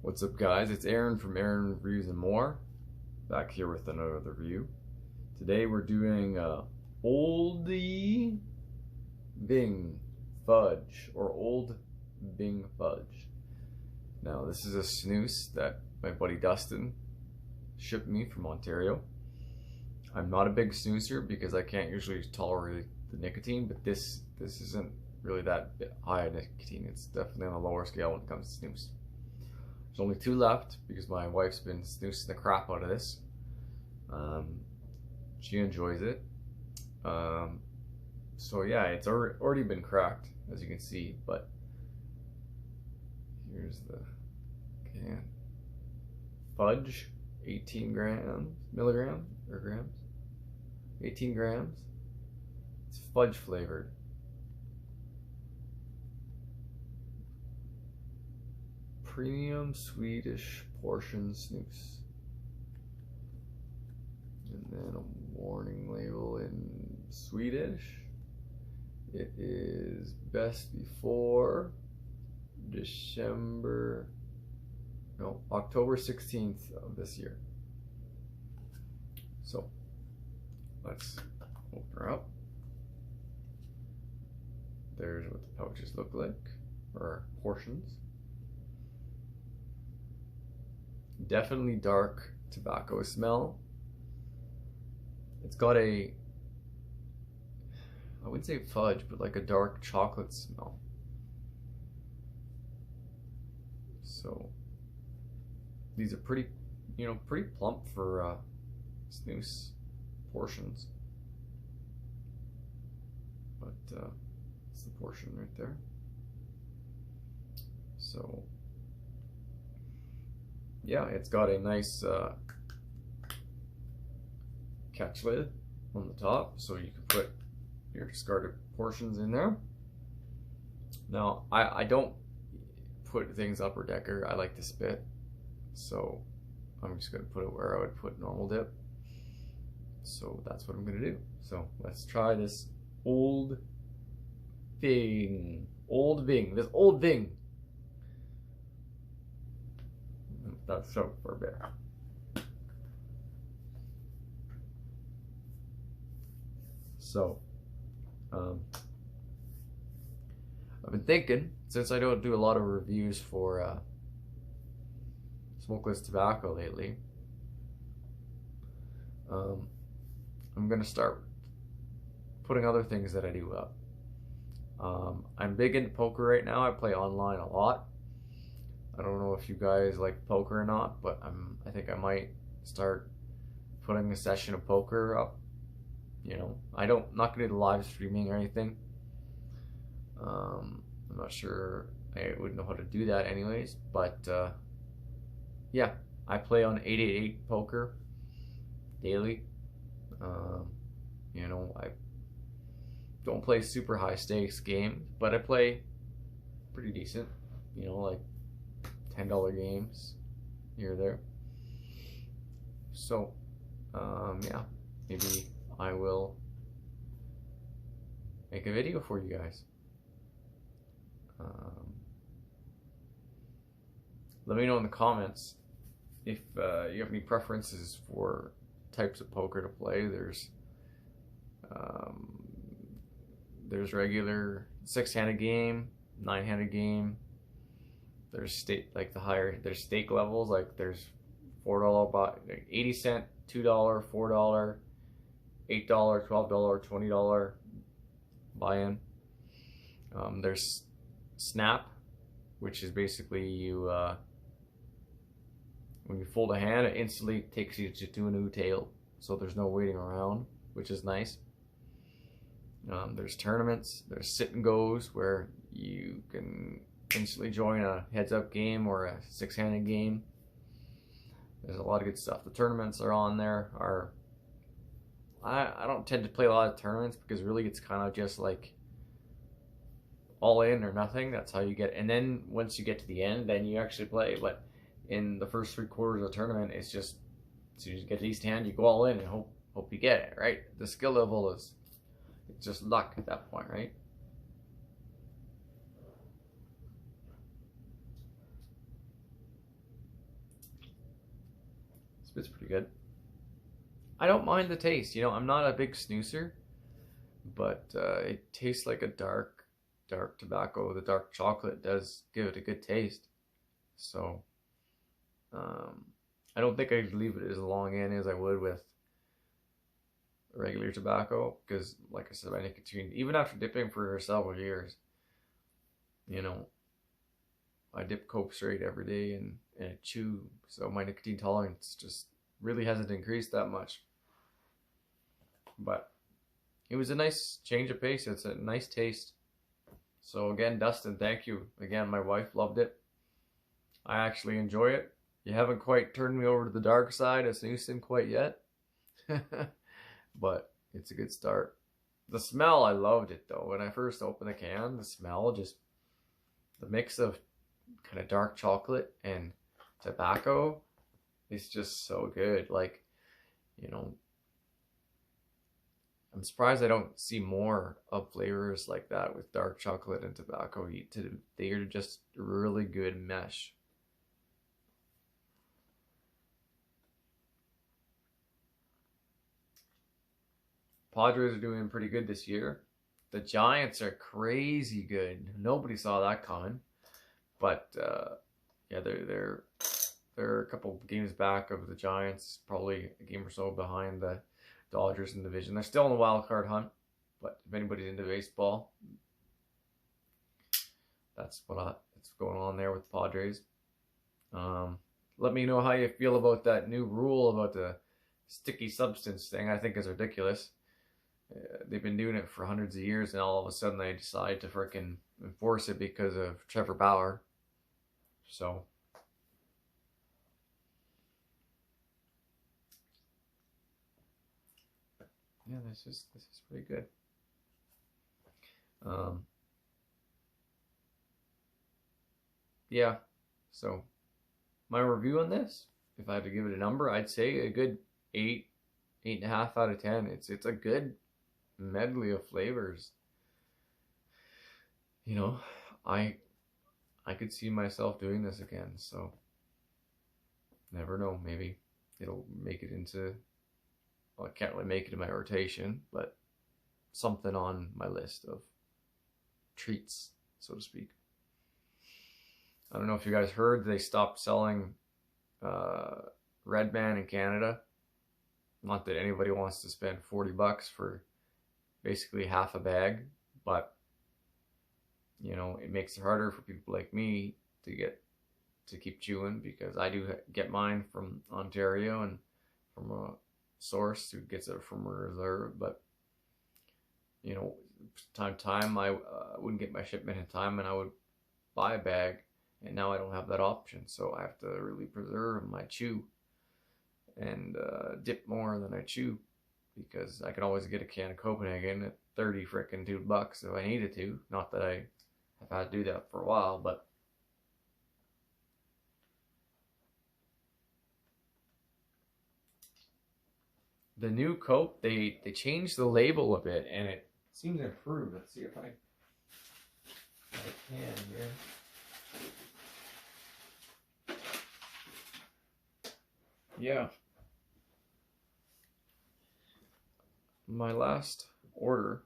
What's up, guys? It's Aaron from Aaron Reviews and More, back here with another review. Today we're doing Olde Ving Fudge, or Old Ving Fudge. Now this is a snus that my buddy Dustin shipped me from Ontario. I'm not a big snoozer because I can't usually tolerate the nicotine, but this isn't really that high nicotine. It's definitely on the lower scale when it comes to snus. There's only 2 left because my wife's been snoozing the crap out of this. She enjoys it. So yeah, it's already been cracked, as you can see, but here's the can. Fudge, 18 milligrams, 18 grams. It's fudge flavored. Premium Swedish portion snus. And then a warning label in Swedish. It is best before October 16th of this year. So let's open her up. There's what the pouches look like, or portions. Definitely dark tobacco smell. It's got I wouldn't say fudge, but like a dark chocolate smell. So these are pretty plump for snus portions. But it's the portion right there. So yeah, it's got a nice catch lid on the top, so you can put your discarded portions in there. Now, I don't put things upper decker. I like to spit, so I'm just going to put it where I would put normal dip. So that's what I'm going to do. So let's try this Old Ving. This Old Ving. That's so for a bit. So, I've been thinking, since I don't do a lot of reviews for smokeless tobacco lately, I'm gonna start putting other things that I do up. I'm big into poker right now. I play online a lot. I don't know if you guys like poker or not, but I think I might start putting a session of poker up. You know, not gonna do the live streaming or anything. I'm not sure I would know how to do that anyways, but yeah, I play on 888 poker daily. You know, I don't play super high stakes games, but I play pretty decent, you know, like $10 games here or there. So yeah, maybe I will make a video for you guys. Let me know in the comments if you have any preferences for types of poker to play. There's regular 6-handed game, 9-handed game. There's there's stake levels, like there's $4 80 cent, $2, $4, $8, $12, $20 buy-in. There's snap, which is basically you when you fold a hand, it instantly takes you to a new table, so there's no waiting around, which is nice. There's tournaments, there's sit and goes, where you can instantly join a heads-up game or a 6-handed game. There's a lot of good stuff. The tournaments are on there. I don't tend to play a lot of tournaments because really it's kind of just like all in or nothing. That's how you get. And then once you get to the end, then you actually play. But in the first 3 quarters of the tournament, it's just as soon as you get to the East hand, you go all in and hope you get it, right? The skill level is it's just luck at that point, right? It's pretty good. I don't mind the taste. You know, I'm not a big snoozer, but it tastes like a dark tobacco. The dark chocolate does give it a good taste. So um, I don't think I'd leave it as long in as I would with regular tobacco because, like I said, my nicotine, even after dipping for several years, you know, I dip coke straight every day and I chew, so my nicotine tolerance just really hasn't increased that much. But it was a nice change of pace. It's a nice taste. So again, Dustin, thank you. Again, my wife loved it. I actually enjoy it. You haven't quite turned me over to the dark side of snoozing quite yet. But it's a good start. The smell, I loved it though. When I first opened the can, the smell just, the mix of kind of dark chocolate and tobacco is just so good. Like, you know, I'm surprised I don't see more of flavors like that with dark chocolate and tobacco. They are just really good mesh. Padres are doing pretty good this year. The Giants are crazy good. Nobody saw that coming. But yeah, they're a couple games back of the Giants, probably a game or so behind the Dodgers in the division. They're still in the wild card hunt, but if anybody's into baseball, that's what's going on there with the Padres. Let me know how you feel about that new rule about the sticky substance thing. I think is ridiculous. They've been doing it for hundreds of years, and all of a sudden they decide to frickin' enforce it because of Trevor Bauer. So yeah, this is pretty good. Yeah, so my review on this, if I had to give it a number, I'd say a good 8.5 out of 10. It's a good medley of flavors. You know, I could see myself doing this again, so never know, maybe it'll make it into, well, I can't really make it in my rotation, but something on my list of treats, so to speak. I don't know if you guys heard they stopped selling Red Man in Canada. Not that anybody wants to spend $40 for basically half a bag, but you know, it makes it harder for people like me to keep chewing, because I do get mine from Ontario and from a source who gets it from a reserve. But you know, time to time I wouldn't get my shipment in time, and I would buy a bag, and now I don't have that option, so I have to really preserve my chew and dip more than I chew, because I can always get a can of Copenhagen at 30 frickin' $2 if I needed to. Not that I have had to do that for a while, but the new Coke, they changed the label a bit, and it seems improved. Let's see if I can here. Yeah. My last order,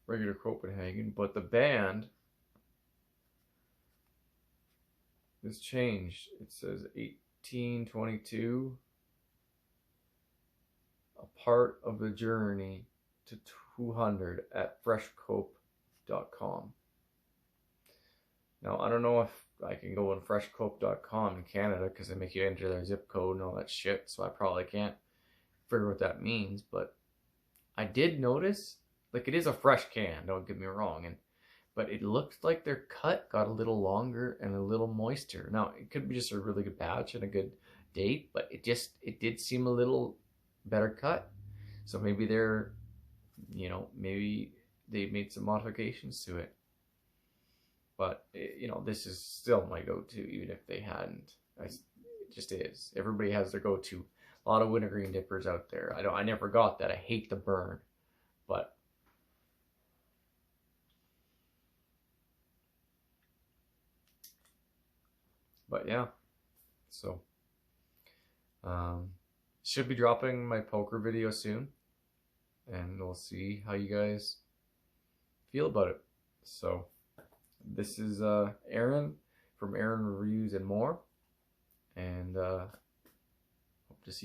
regular Copenhagen, but the band is changed. It says 1822, a part of the journey to 200 at freshcope.com. Now, I don't know if I can go on freshcope.com in Canada because they make you enter their zip code and all that shit, so I probably can't figure what that means. But I did notice, like, it is a fresh can, don't get me wrong, but it looked like their cut got a little longer and a little moister. Now, it could be just a really good batch and a good date, but it did seem a little better cut. So maybe they're, you know, maybe they made some modifications to it. But, you know, this is still my go-to, even if they hadn't. It just is. Everybody has their go-to. A lot of wintergreen dippers out there. I never got that. I hate the burn. But yeah. So Should be dropping my poker video soon, and we'll see how you guys feel about it. So this is Aaron from Aaron Reviews and More, and hope to see you